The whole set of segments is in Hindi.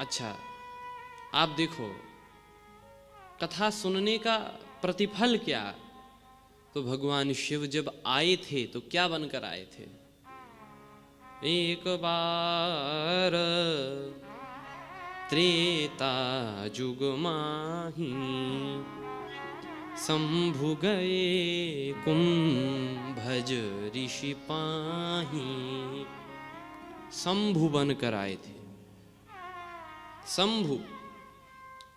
अच्छा, आप देखो कथा सुनने का प्रतिफल क्या। तो भगवान शिव जब आए थे तो क्या बनकर आए थे। एक बार त्रेता जुग माही शंभु गए कुंभज ऋषि पाही। शंभु बनकर आए थे। शंभु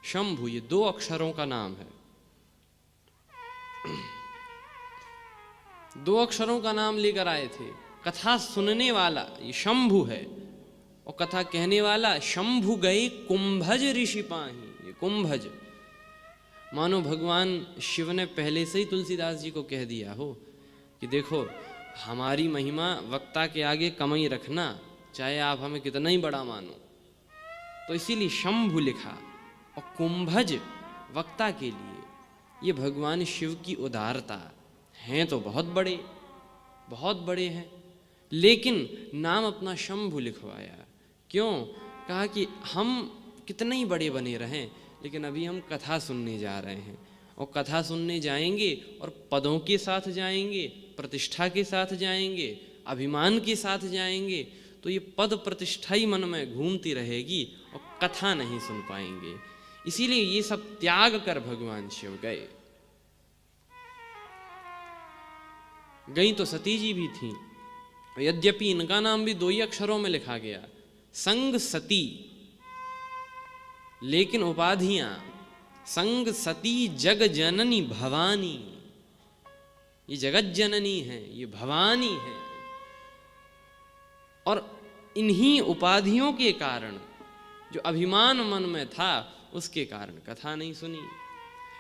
शंभु ये 2 अक्षरों का नाम है। 2 अक्षरों का नाम लेकर आए थे। कथा सुनने वाला ये शंभु है और कथा कहने वाला शंभु गए कुंभज ऋषि पाही। ये कुंभज मानो भगवान शिव ने पहले से ही तुलसीदास जी को कह दिया हो कि देखो हमारी महिमा वक्ता के आगे कम ही रखना, चाहे आप हमें कितना ही बड़ा मानो। तो इसीलिए शंभु लिखा और कुंभज वक्ता के लिए। ये भगवान शिव की उदारता हैं तो बहुत बड़े हैं, लेकिन नाम अपना शंभु लिखवाया। क्यों? कहा कि हम कितने ही बड़े बने रहें, लेकिन अभी हम कथा सुनने जा रहे हैं और कथा सुनने जाएंगे और पदों के साथ जाएंगे, प्रतिष्ठा के साथ जाएंगे, अभिमान के साथ जाएंगे, तो ये पद प्रतिष्ठा ही मन में घूमती रहेगी और कथा नहीं सुन पाएंगे। इसीलिए ये सब त्याग कर भगवान शिव गए। गई तो सती जी भी थी, यद्यपि इनका नाम भी 2 ही अक्षरों में लिखा गया, संग सती, लेकिन उपाधियां संग सती जग जननी भवानी। ये जगत जननी है, ये भवानी है। और इन्हीं उपाधियों के कारण जो अभिमान मन में था उसके कारण कथा नहीं सुनी।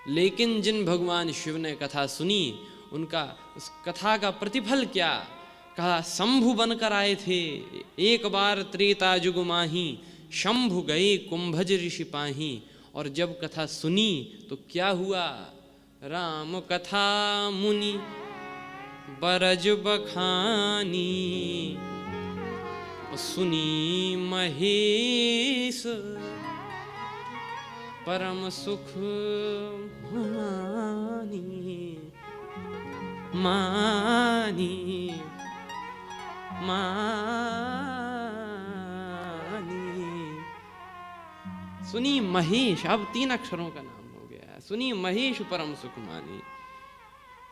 लेकिन जिन भगवान शिव ने कथा सुनी उनका उस कथा का प्रतिफल क्या। कहा शंभु बनकर आए थे। एक बार त्रेता जुग माही शंभु गए कुंभज ऋषि पाही। और जब कथा सुनी तो क्या हुआ। राम कथा मुनि बरज बखानी सुनी महेश परम सुख मानी मानी सुनी महेश। अब 3 अक्षरों का नाम हो गया। सुनी महेश परम सुख मानी।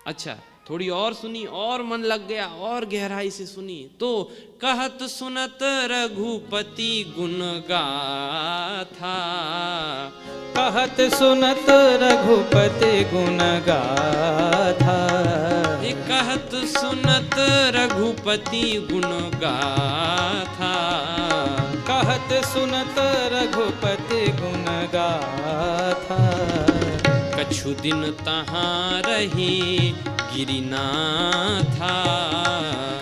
अच्छा, थोड़ी और सुनी और मन लग गया और गहराई से सुनी तो कहत सुनत रघुपति गुण गाथा। कहत सुनत रघुपति गुण गाथा। कहत सुनत रघुपति गुण गाथा। कहत सुनत रघुपति गुण गाथा। कछु दिन तहाँ रहे गिरिनाथा।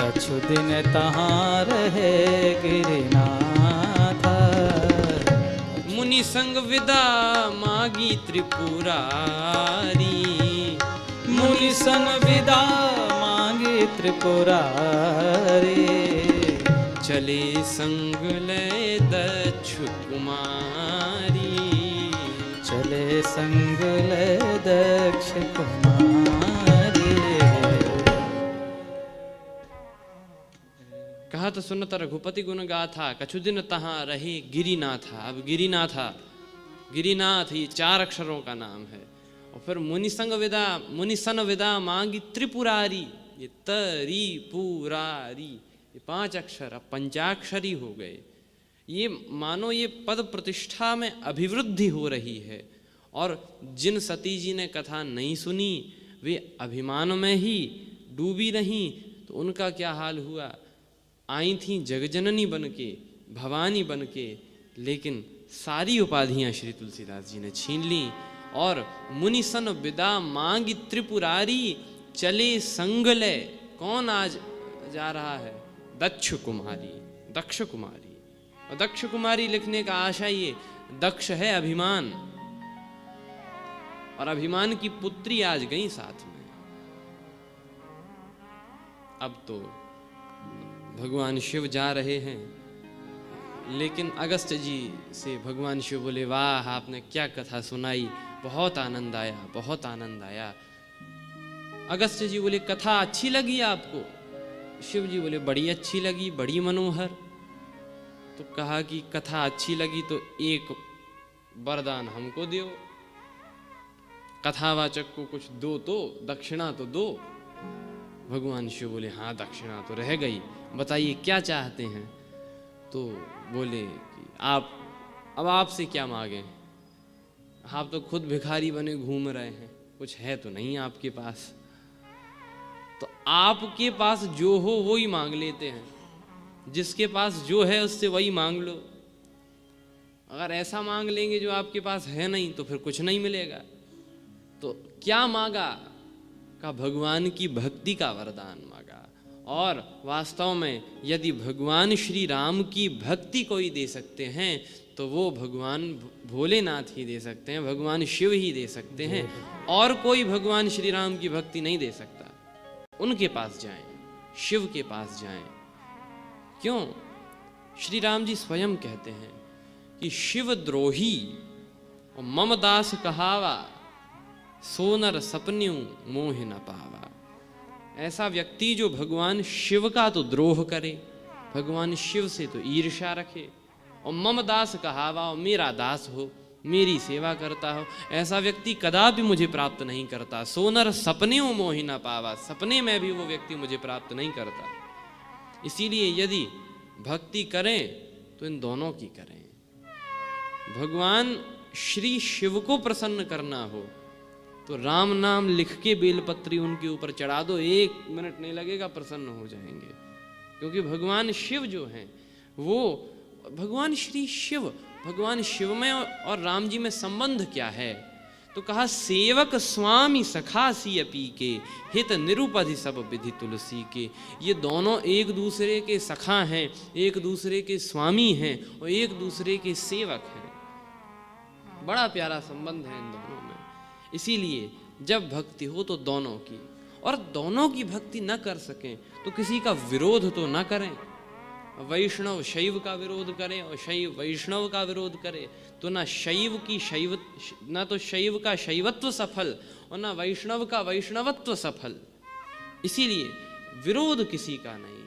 कछु दिन तहाँ रहे गिरिनाथा। मुनि संग विदा मागी त्रिपुरारी। मुनि संग विदा मांगी त्रिपुरारी। चले संग ले दक्ष कुमारी। चले संग ले दक्ष कुमारी। कहा तो सुनत रघुपति गुण गाथा। कछु दिन तहाँ रहे गिरिनाथा। अब गिरिनाथ ये 4 अक्षरों का नाम है। और फिर मुनिसन विदा मांगी त्रिपुरारी। ये तरी पुरारी ये 5 अक्षर अब पंचाक्षरी हो गए। ये मानो ये पद प्रतिष्ठा में अभिवृद्धि हो रही है। और जिन सती जी ने कथा नहीं सुनी वे अभिमान में ही डूबी रहीं, तो उनका क्या हाल हुआ। आई थी जगजननी बनके, भवानी बनके, लेकिन सारी उपाधियां श्री तुलसीदास जी ने छीन ली। और मुनिसन विदा मांगी त्रिपुरारी। चले संगले। कौन आज जा रहा है। दक्ष कुमारी। और दक्ष कुमारी लिखने का आशा ये, दक्ष है अभिमान और अभिमान की पुत्री आज गई साथ में। अब तो भगवान शिव जा रहे हैं लेकिन अगस्त्य जी से भगवान शिव बोले, वाह आपने क्या कथा सुनाई, बहुत आनंद आया, बहुत आनंद आया। अगस्त्य जी बोले, कथा अच्छी लगी आपको? शिव जी बोले, बड़ी अच्छी लगी, बड़ी मनोहर। तो कहा कि कथा अच्छी लगी तो एक वरदान हमको दो, कथावाचक को कुछ दो, तो दक्षिणा तो दो। भगवान शिव बोले, हाँ दक्षिणा तो रह गई, बताइए क्या चाहते हैं? तो बोले कि अब आपसे क्या मांगे, आप तो खुद भिखारी बने घूम रहे हैं, कुछ है तो नहीं आपके पास, तो आपके पास जो हो वो ही मांग लेते हैं, जिसके पास जो है उससे वही मांग लो। अगर ऐसा मांग लेंगे जो आपके पास है नहीं तो फिर कुछ नहीं मिलेगा। तो क्या मांगा? का भगवान की भक्ति का वरदान मांगा। और वास्तव में यदि भगवान श्री राम की भक्ति कोई दे सकते हैं तो वो भगवान भोलेनाथ ही दे सकते हैं, भगवान शिव ही दे सकते हैं, और कोई भगवान श्री राम की भक्ति नहीं दे सकता। उनके पास जाएं, शिव के पास जाएं। क्यों? श्री राम जी स्वयं कहते हैं कि शिव द्रोही और मम दास कहावा, सोनर सपन्यू मोह न पावा। ऐसा व्यक्ति जो भगवान शिव का तो द्रोह करे, भगवान शिव से तो ईर्ष्या रखे, और मम दास कहावा, और मेरा दास हो, मेरी सेवा करता हो, ऐसा व्यक्ति कदापि मुझे प्राप्त नहीं करता। सोनर सपन्यू मोह न पावा, सपने में भी वो व्यक्ति मुझे प्राप्त नहीं करता। इसीलिए यदि भक्ति करें तो इन दोनों की करें। भगवान श्री शिव को प्रसन्न करना हो तो राम नाम लिख के बेलपत्री उनके ऊपर चढ़ा दो, 1 मिनट नहीं लगेगा, प्रसन्न हो जाएंगे। क्योंकि भगवान शिव जो हैं वो भगवान श्री शिव, भगवान शिव में और राम जी में संबंध क्या है? तो कहा, सेवक स्वामी सखा सी पी के, हित निरुपधि सब विधि तुलसी के। ये दोनों एक दूसरे के सखा हैं, एक दूसरे के स्वामी हैं और एक दूसरे के सेवक हैं। बड़ा प्यारा संबंध है इन दोनों में। इसीलिए जब भक्ति हो तो दोनों की, और दोनों की भक्ति न कर सकें तो किसी का विरोध तो न करें। वैष्णव शैव का विरोध करे और शैव वैष्णव का विरोध करे तो ना शैव की शैव, ना तो शैव का शैवत्व सफल और ना वैष्णव का वैष्णवत्व सफल। इसीलिए विरोध किसी का नहीं,